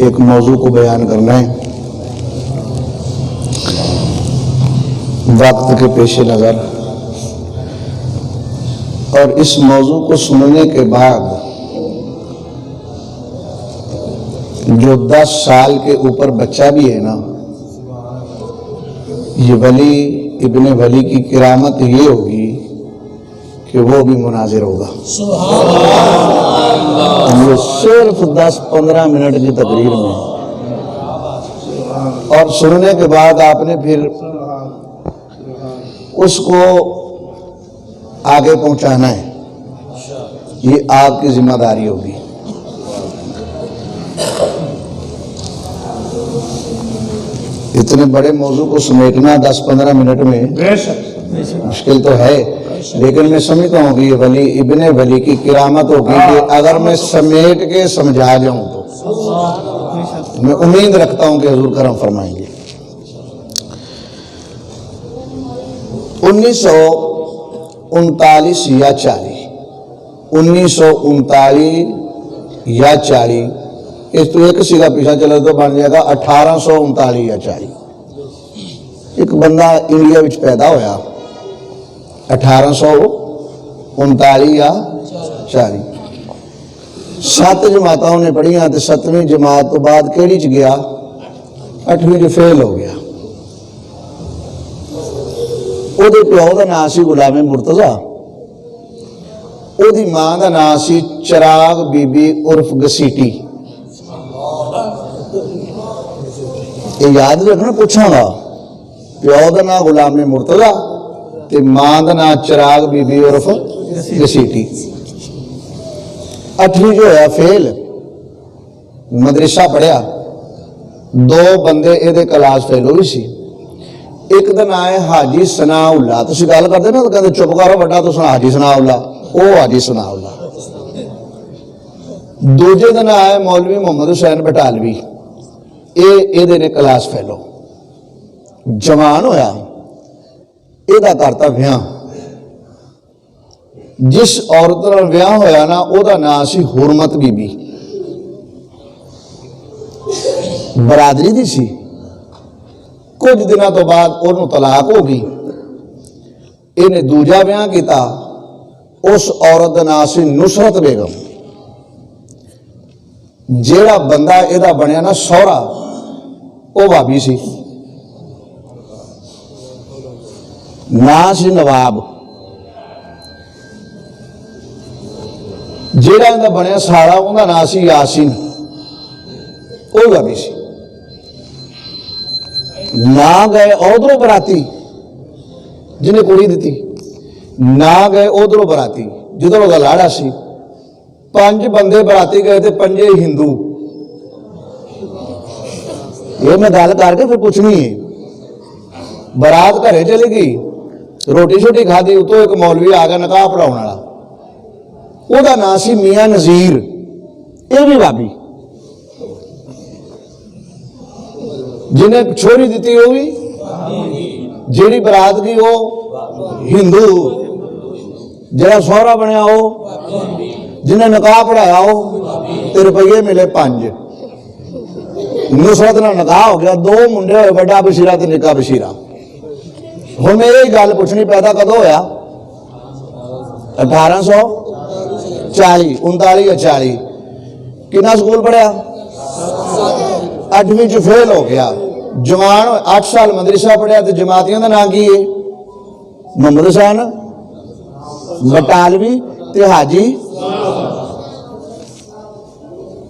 एक मौजू को बयान करना है वक्त के पेश नज़र, और इस मौजू को सुनने के बाद जो 10 साल के ऊपर बच्चा भी है ना, ये वली इब्ने वली की किरामत ये होगी कि वो भी मुनाजिर होगा। ये सिर्फ 10-15 मिनट की तकरीर में, और सुनने के बाद आपने फिर उसको आगे पहुंचाना है, ये आपकी जिम्मेदारी होगी। इतने बड़े मौजू को समेटना 10-15 मिनट में मुश्किल तो है, लेकिन मैं समझता हूँ कि ये वली इब्ने वली की किरामत होगी कि अगर मैं समेट के समझा जाऊं तो मैं उम्मीद रखता हूं कि हुजूर करम फरमाएंगे। 1939 या 40, 1939 या 40, इस तो एक सीधा पीछा चले तो बन जाएगा 1839 या 40। एक बंदा इंडिया विच पैदा होया 1839 या 40। 7 जमातां ने पढ़ियां तो 7वीं जमात तो बाद केड़ी च गया, 8वीं च फेल हो गया। ओदे प्यो दा नाम सी गुलाम मुर्तजा, ओदी मां दा नाम सी चिराग बीबी उर्फ घसीटी। ये याद रखना, पूछांगा प्यो दा नाम गुलाम मुर्तजा ते मां दा नाम चिराग बीबी उर्फ घसीटी। 8वीं जो है फेल, मदरसा पढ़िया, 2 बंदे एदे क्लास फेल हुई सी। एक दा नाम है हाजी सनाउल्ला, तुसीं गल करदे ना कहंदे चुप करो बड़ा तुस हाजी सनाउल्ला, ओ हाजी सनाउल्ला। दूजे दा नाम है मौलवी मोहम्मद हुसैन बटालवी, एदे ने क्लास फेलो। जवान होया, एदा करता ब्याह। जिस औरत नाल ब्याह होया ना, ओदा नाम सी हुरमत बीबी, बरादरी दी सी। कुछ दिनों तो बाद ओनू तलाक हो गई, इन्हें दूजा ब्याह किया। उस औरत का नाम सी नुसरत बेगम। जेड़ा बंदा एदा बनया ना सौहरा, वो भाभी सी, नाम सी नवाब। जेड़ा इनका बनया सारा, उनका नाम सी यासीन, वो भाभी सी। ना गए उधरों बराती जिन्हें कुड़ी दी, ना गए उधरों बराती जिधरों का लाड़ा सी। 5 बंदे बराती गए थे, 5 हिंदू। ये मैं गल करके फिर पूछनी है। बारात घरे चली गई, रोटी शोटी खाधी, उतो एक मौलवी आ गया निकाह पढ़ाने वाला, ओदा नाम सी मियां नजीर, ये भी भाभी। जिन्हें छोरी दी वो भी, जेड़ी बरात की वो हिंदू, जरा सोहरा बनया वो, जिन्हें निकाह पढ़ाया वो, ते रुपये मिले 5। नुसरत ना निकाह हो गया, 2 मुंडे होए, बड़ा बशीरा ते निका बशीरा। हुण मैं ये गल पूछनी, पैदा कदों होया? 1840, 39 या 40। कितना स्कूल पढ़िया? 8वीं च फेल हो गया। जवान 8 साल मदरसा पढ़िया, तो जमातियों का नाम की है? मोहम्मद हुसैन बटालवी ते हाजी।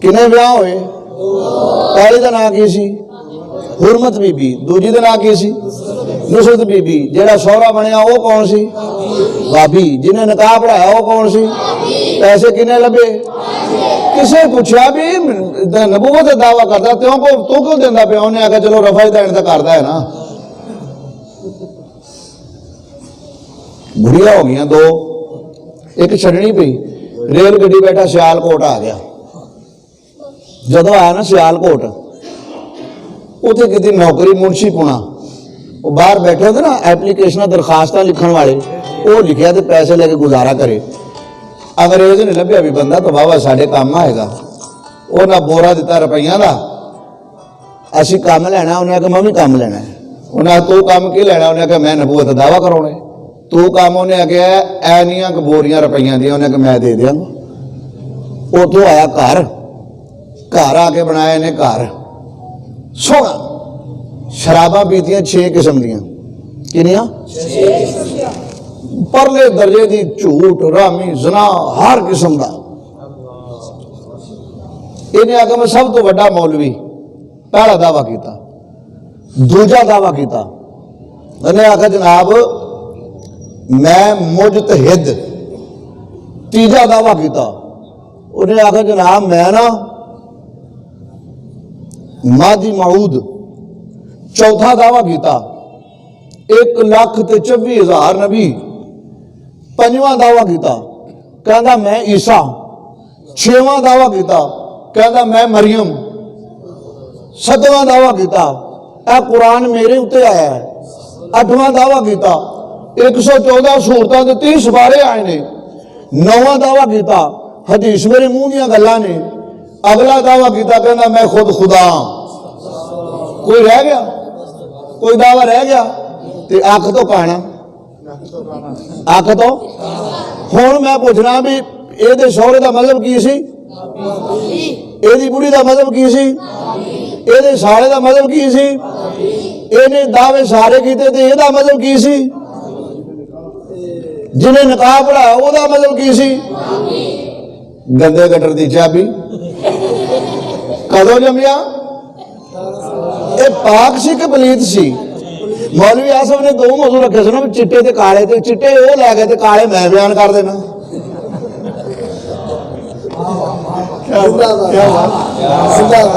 किने ब्याह होए? पहले का नाम की सी? हुरमत बीबी। दूजी का नाम की सी? नुसरत बीबी। जेड़ा सोहरा बनया वो कौन सी? भाभी। जिन्हें निकाह पढ़ाया वो कौन सी? पैसे किने लभे? किसे पूछा भी नबूवत का दावा करता, त्यों को तू क्यों देंदा पिया? उन्हें आखिया चलो रफा देने तो करता है ना। बुढ़िया हो गई 2, एक छड़नी पी। रेल गड्डी बैठा सियालकोट आ गया। जदों आया ना सियालकोट, उसे कितनी नौकरी मुंशी पुणा, वो बाहर बैठे होते ना एप्लीकेशन दरखास्त लिखने वाले, वो लिखिया तो पैसे लेके गुजारा करे। अंग्रेज ने लभ्या भी बंदा तो बाबा साढ़े काम आएगा, वो ना बोरा दिता रुपया का असी काम लेना, उन्हें आख्या मैं भी काम लेना है। उन्हें तू काम की लेना, उन्हें आख्या मैं नबूवत दा दावा कराउणा है। तू काम, उन्हें आख्या ऐनियां बोरियां रुपईयां दियां, उन्हें आख्या मैं दे दियांगा। उतों आया घर, घर आके बनाया इन्हें घर सोहना, शराबां पीतियां 6 किस्म दियां, किनियां परले दर्जे की झूठ रामी जना हर किस्म का। इन्हें आगे मैं सब तो बड़ा मौलवी, पहला दावा किया। दूजा दावा किया, उन्हें आखा जनाब मैं मुजतहिद। तीजा दावा किया, उन्हें आखा जनाब मैं ना मादी मऊद। चौथा दावा किया 1,24,000 नबी। पंजवां दावा किया कहता मैं ईसा। छेवां दावा किया कहता मैं मरियम। सतवां दावा किया यह कुरान मेरे उत्ते आया है। अठवां दावा किया 114 सूरतां ते 30 बारे आए ने। नौवां दावा किया हदीस मेरे मुंह दियां गल्लां ने। अगला दावा किया कहना मैं खुद खुदा। कोई रह गया? कोई दावा रह गया? ते अख तो काना, अख तो। हुण मैं पूछना भी ये सौरे का मतलब की सी? एदी बुढ़ी का मतलब की सी? ये सारे का मतलब की सी? इन्हें दावे सारे किए तो यदा मतलब की सी? जिन्हें निकाह पढ़ाया वह मतलब की सी? गंदे गटर की चाबी कदों जमिया? ये पाक सी कि पलीत सी? मौलवी आसफ ने 2 मौजू रखे थे ना, चिट्टे ते काले। ते चिट्टे वो लै गए, काले मैं बयान कर देना।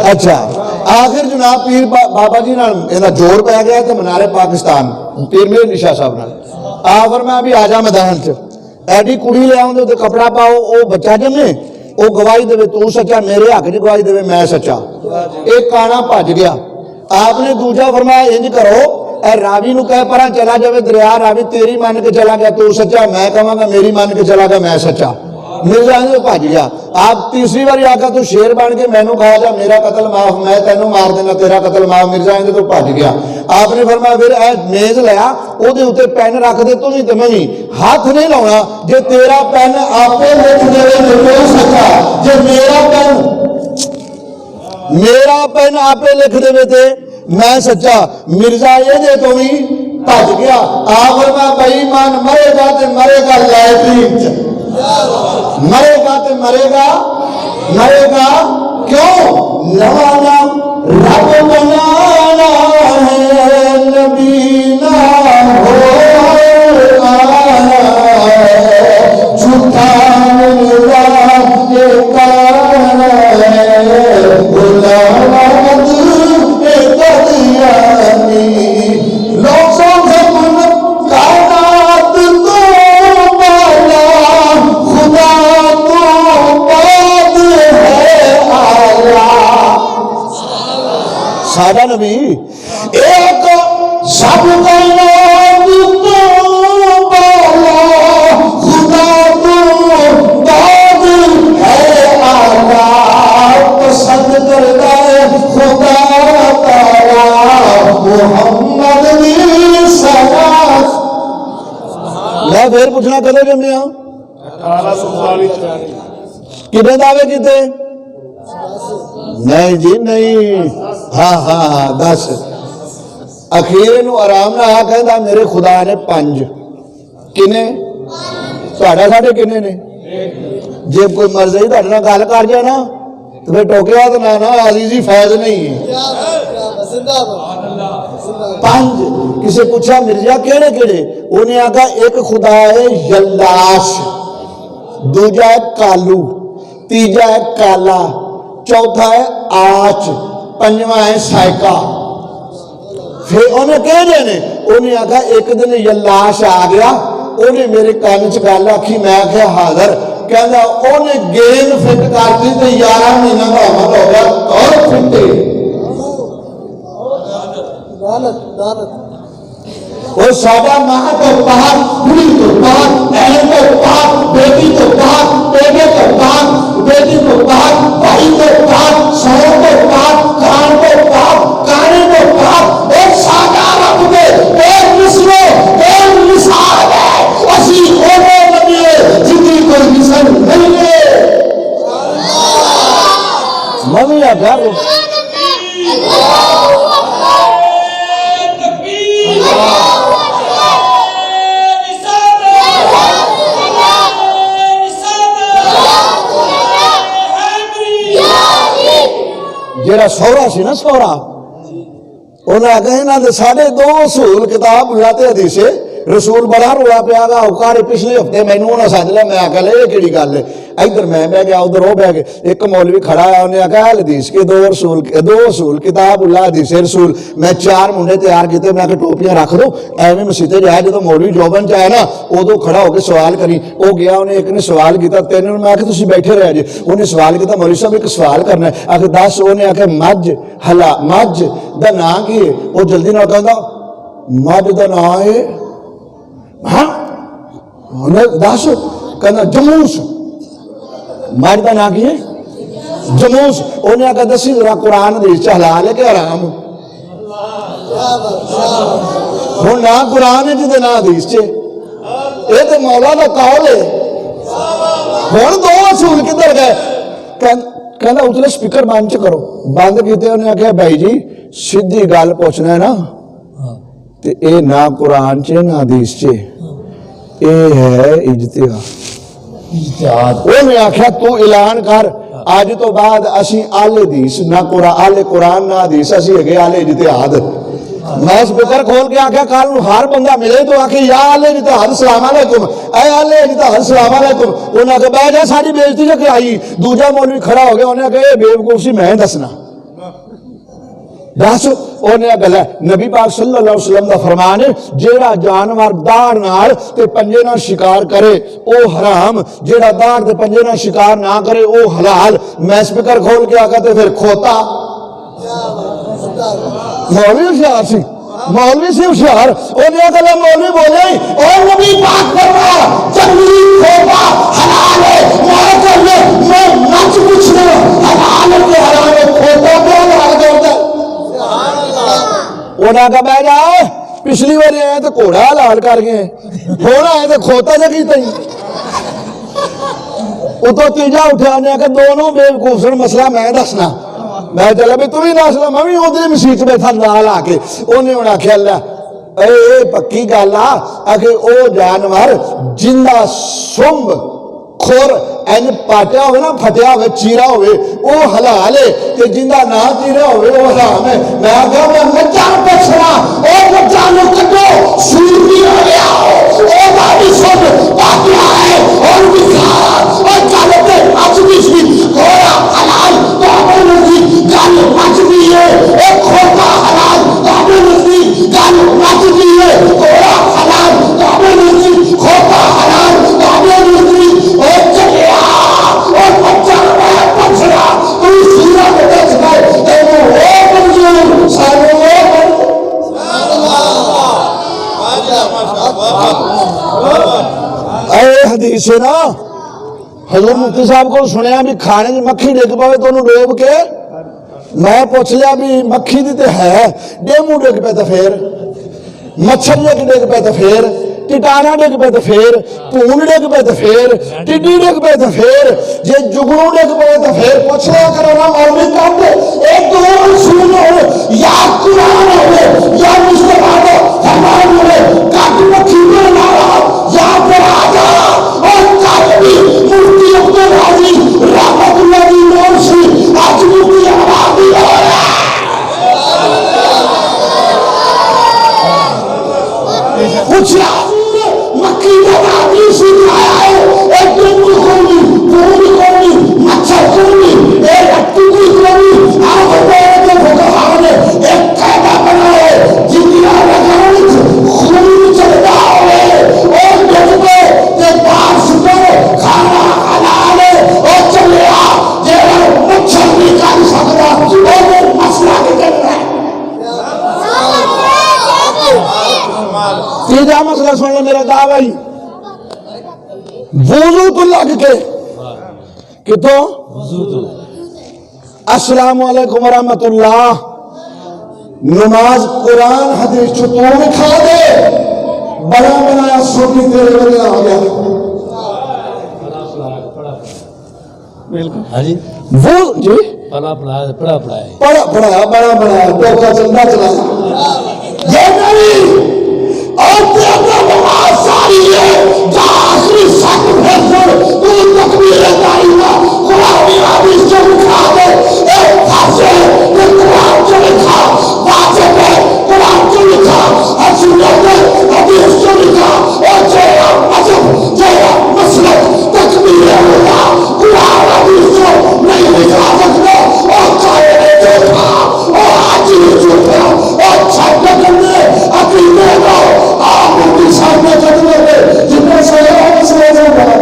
अच्छा आखिर जनाब पीर बाबा जी ना जोर पै गया तो मनारे पाकिस्तान पीर मेरे निशा साहब नाल आखिर मैं भी आ जा मैदान च एडी कुड़ी ले आउंदे ते कपड़ा पाओ, वो बच्चा जमे, वो गवाही देवे तू सच्चा, मेरे हक च गवाही देवे मैं सच्चा। एक काना भज गया। आपने दूजा फरमाया इंज करो, ए रावी नूं कह परा चला जावे दरिया, रावी तेरी मान के चला गया तू सच्चा, मैं कहवांगा मेरी मान के चला गया मैं सच्चा। मिर्जा ने भज गया। आप तीसरी बारी आका तू शेर बन के मैनू खा जा, मेरा कतल माफ, मैं तेनों मार देना, तेरा कतल माफ। मिर्जा ने तो भज गया। आपने फरमाया फिर मेज लिया, ओदे उत्ते पेन रख दे, तू भी ते मैं भी हाथ नहीं लाउणा। जे तेरा पेन आपे लिख देवे ते तू सच्चा, जे मेरा पेन आपे लिख देवे ते मैं सच्चा। मिर्जा ये तो भी भज गया। आखिर में बेईमान मरेगा ते मरेगा लैट्रीन च, मरेगा तो मरेगा क्यों? नवाना रब बनाना है, नबी ना हो झूठा सादा नबी एक सब खुदा तो बाद है आला, पसंद करता है खुदा ताला मोहम्मद की सलात। मैं फिर पूछना कदों जमिया? 1840 कितने दावे किते? नहीं जी नहीं। हाँ हाँ 10 अखीर नूं आराम ना कहता मेरे खुदा ने 5 किने साढ़े साढ़े किने ने। जे कोई मर्जी तुहाडे नाल गल कर जाए ना तो फिर टोकिया तो ना अली जी फैज नहीं है। 5 किसे पूछा मिर्जा केड़े केड़े? उन्हें आखा एक खुदा है यल्लाश, दूजा है कालू, तीजा है काला, चौथा है आच, पंजवा है साइका। फिर उन्हें कह देने, उन्हें आखा एक दिन यल्लाश आ गया, उन्हें मेरे कान च गल आखी, मैं आख्या हाजिर, कहता उन्हें गेंद फिट कर दी तो 11 महीना का अमल हो गया और फिटे। वो सादा मां तो पाक, बुढ़ी तो पाक, बहन तो पाक, बेटी तो पाक, बेटे तो पाक, बेटी तो पाक, भाई तो पाक, सौ तो पाक, कान तो पाक, मम्मी आख्या जेड़ा सोहरा सी ना सोहरा उन्हें आख्या इन्हों के 2.5 असूल किताब लाते हदीसे रसूल बड़ा रोला पिया गा औकार पिछले हफ्ते मैनू उन्हें सद लिया मैं आख्या ये केड़ी गल है इधर मैं बह गया उधर वो बह गए एक मौलवी खड़ा है उन्हें आख्या हदीस के 2 असूल किताब उल्ला हदीसे रसूल मैं 4 मुंडे तैयार किए मैं आख्या टोपियां रख दो एवं मसीते जाए जो मौलवी जौबन च आया ना उदो खड़ा होकर सवाल करी वो गया उन्हें एक ने सवाल किया 3 मैं आख्या तुम बैठे रहे जे उन्हें सवाल किया मौलवी साहब एक सवाल करना है आखिर 10 उन्हें आख्या मझ का ना की है वो जल्दी ना कहता मझ का ना है हाँ 10 कहना जमूस मझ का ना की है जमूस उन्हें आख्या दसी जरा कुरान हदीस हलाल है कि हराम हुण ना कुरान है ना हदीस च ये तो मौला का कौल है हुण 2 असूल किधर गए कहना उतले स्पीकर बंद च करो बंद किए उन्हें आख्या भाई जी सीधी गल पूछना है ना ते ये ना कुरान च ना हदीस च ये है इज्तिहाद उन्हें आख्या तू ऐलान कर अज तो बाद असी आले हदीस ना आले कुरान ना हदीस असी है आले इज्तिहाद मैं स्पीकर खोल के आख्या कल हर बंदा मिले तो आखे या आले इज्तिहाद सलाम अलैकुम ऐ आले इज्तिहाद सलाम अलैकुम उन्हें आख्या बह जा साडी बेइज्जती जो कराई दूजा मौलवी खड़ा हो गया उन्हें आख्या बेवकूफ सी मैं दसना दस उन्हें गल नबी पाक सल्लल्लाहु अलैहि वसल्लम का फरमान है जेड़ा जानवर दाड़ नाल ते पंजे नाल शिकार करे ओ हराम जेड़ा दाड़ ते पंजे नाल शिकार ना करे ओ हलाल मैं स्पीकर खोल के आका ते फिर खोता मौलवी होशियार सी मौलवी से होशियार उन्हें गल मौलवी बोले और नबी पाक फरमा जंगली खोता हलाल है मैं कर मैं नच पूछना हलाल है कि हराम है खोता क्या हलाल करता है उन्हें कहा बह जाए पिछली बार आए तो घोड़ा हलाल कर गए होना है तो खोता जा की उतो तीजा उठा उन्हें आखिया दोनों बेवकूफ सन मसला मैं दसना मैं चला भी तू भी दस ला मैं भी उधर मसीत बैठा नाल आके उन्हें उन्हें आख्या ला ए पक्की गल आखे ओ जानवर जिंदा सुंब खुर एन पाटिया हो ना फटिया हो चीरा हो हलाल है ते जिंदा ना चीरा हो हराम है मैं आख्या मैं मज्जा पुछना ओ मज्जा नु कड्डो सूर भी हो गया ओ बाडी सुन पाटिया है और दिखा और चलते आज भी घोड़ा हलाल तो अपने नजदीक गल मच गई है ओ खोता हलाल तो अपने नजदीक गल मच गई है घोड़ा हलाल तो अपने नजदीक खोता हलाल तो अपने नजदीक ओ चलिया और बच्चा मैं पुछना तू सूरा को दस गए तेरे वो मंजूर सारे वो ऐ हदीस है ना हजूर मुफ्ती साहब को सुनिया भी खाने में मक्खी डिग पावे तो डोब के मैं पूछ लिया भी मक्खी दी तो है डेमू डिग पे तो फिर मच्छर डिग पे तो फिर टिटाना डिग पे तो फिर भून डिग पे तो फिर टिड्डी डिग पे तो फिर जे जुगनू डिग पे तो फिर पूछ लिया करो ना मौलवी कब एक दो रसूल हो या कुरान हो या मुस्तफा को फरमान हो कब मक्खी में ना या फिर आजा और कल भी मुफ्ती अब्दुल हाजी रहमतुल्लाह की नूर से आज मुफ्ती आबादी हो रहा कुछ मक्खी का आदमी सिखाया है एक डेंगू खोली पूरी खोली मच्छर खोली एक अट्टू खोली आप के भुखा ने एक कायदा बनाए जिंदगी लगाने खून चलता है और डरते के बाहर सुनो खाना हलाल है और चले आ ये मच्छर नहीं कर सकता और मसला नहीं करना है तीजा मसला सुन लो मेरा दावाई वुजू तो लग के कितों अस्सलाम वालेकुम रहमतुल्लाह नमाज कुरान हदीस जो तू भी खा दे बड़ा बनाया सोटी तेरे बदला हो गया हाँ जी, वो जी पढ़ा पढ़ाया बड़ा बनाया टोका चंदा चलाया ये नहीं और तेरा नमाज सारी है आखिरी सक फैसल तू तकबीर दाईमा कुरान हदीस जो लिखा है एक फासे ये कुरान जो लिखा वाजिब है कुरान जो लिखा सुन्नत है हदीस जो लिखा और तेरा मजहब तेरा मसलक तकबीर हुआ कुरान हदीस जो नहीं लिखा सकता और चाहे नहीं देखा और आज ही झूठा और छठ करने अकीदे को आप उनके सामने चलने में जितने से बना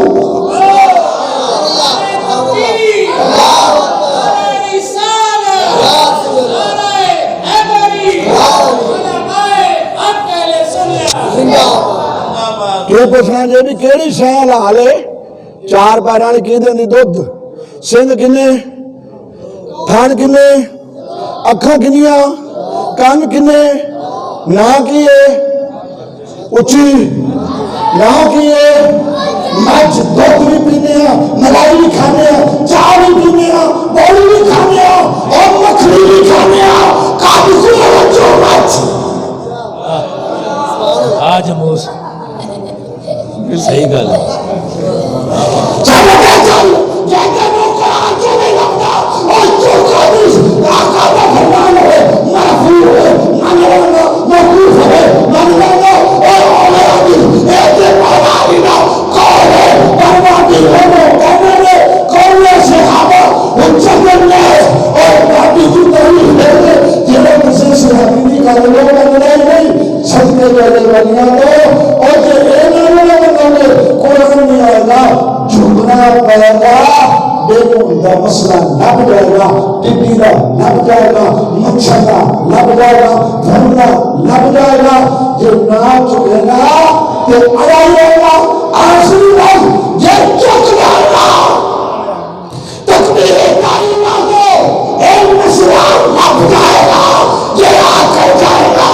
क्यों पूछना जे भी केड़ी शह ला ले चार पैर वाली की देंदी दुध सिंह किन्ने थान किन्ने अखा किनिया कान किन्ने ना की है उची ना की है मच दुध भी पीने मलाई भी खाने चाय भी पीने बौली भी खाने और मछली भी खाने काजू जो मच आज मूस सही गल है। चल जैसे वो कुरान जो नहीं लगता और जो कादिश आका का फरमान है महफूज है मानना महफूज है मानना और औलादी एक बर्बादी ना कौन है बर्बादी हो कहने कौन है सहाबा वो चंदन ने और बाकी की तारीफ है जिन्हें किसी से हकीकी का लोग नहीं सदके के बनिया तो और जो कुरान नहीं आएगा झुकना पड़ेगा बेगुन का मसला लग जाएगा टिड्डी का लग जाएगा मच्छर का लग जाएगा धरना लग जाएगा जो ना झुकेगा तो आएगा आखिरी बात ये झुक जाएगा तकबीर तारीमा को एक मसला लग जाएगा ये आकर जाएगा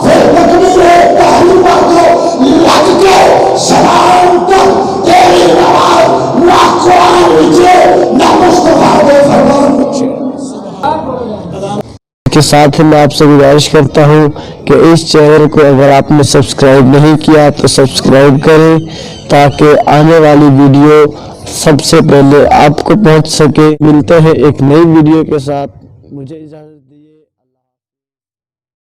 फिर तकबीर तारीमा को लग के सलाम तक तेरी नमाज ना कुरान नीचे ना मुस्तफा के फरमान नीचे के साथ ही मैं आपसे गुजारिश करता हूं कि इस चैनल को अगर आपने सब्सक्राइब नहीं किया तो सब्सक्राइब करें ताकि आने वाली वीडियो सबसे पहले आपको पहुंच सके। मिलते हैं एक नई वीडियो के साथ, मुझे इजाजत दीजिए।